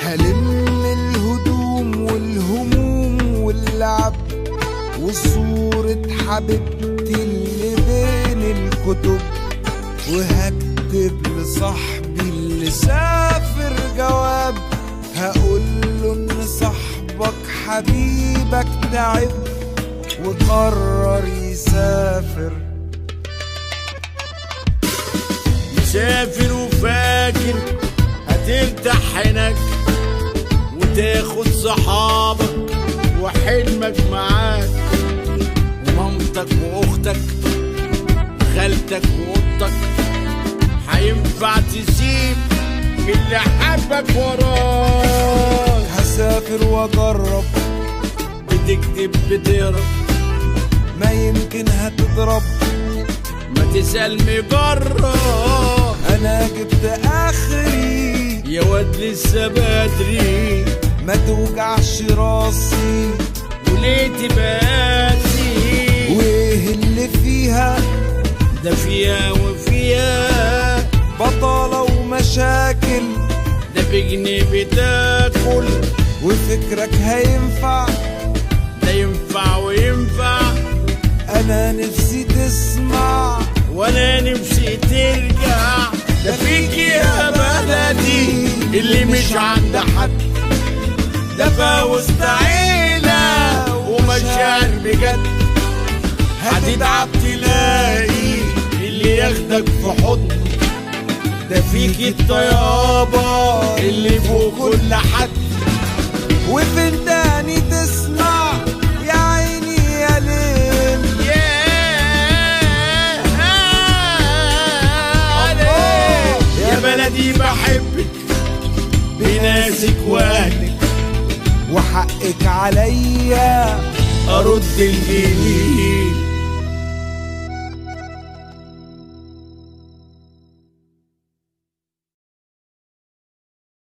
هلم الهدوم والهموم واللعب وصورة حبيبتي اللي بين الكتب، وهكتب لصاحبي اللي سافر جواب هقوله ان صاحبك حبيبك تعب وقرر يسافر. مسافر وفاكر هترتاح هناك وتاخد صحابك وحلمك معاك، ومامتك واختك وخالتك واختك هينفع تسيب اللي حبك وراك. هسافر واجرب، بتكتب بتهرب ما يمكن هتضرب، ما تسأل مجرب. انا جبت اخري يا واد لسه بدري، ما توجعش راسي وليه تباتي. وايه اللي فيها ده فيها وفيها بطالة ومشاكل، ده بجنيه بتاكل وفكرك هينفع ده ينفع وينفع. انا نفسي تسمع وانا نفسي ترجع، ده فيك يا بلدي اللي مش عند حد، ده فوسط عيلة ومشاعر بجد. هتتعب تلاقي اللي ياخدك في حضن، ده فيك الطيابة اللي فوق كل حد. وفين تاني تسمع يا عيني يا ليل يا بلدي بحبك بناسك واهلك، وحقك عليا ارد الجميل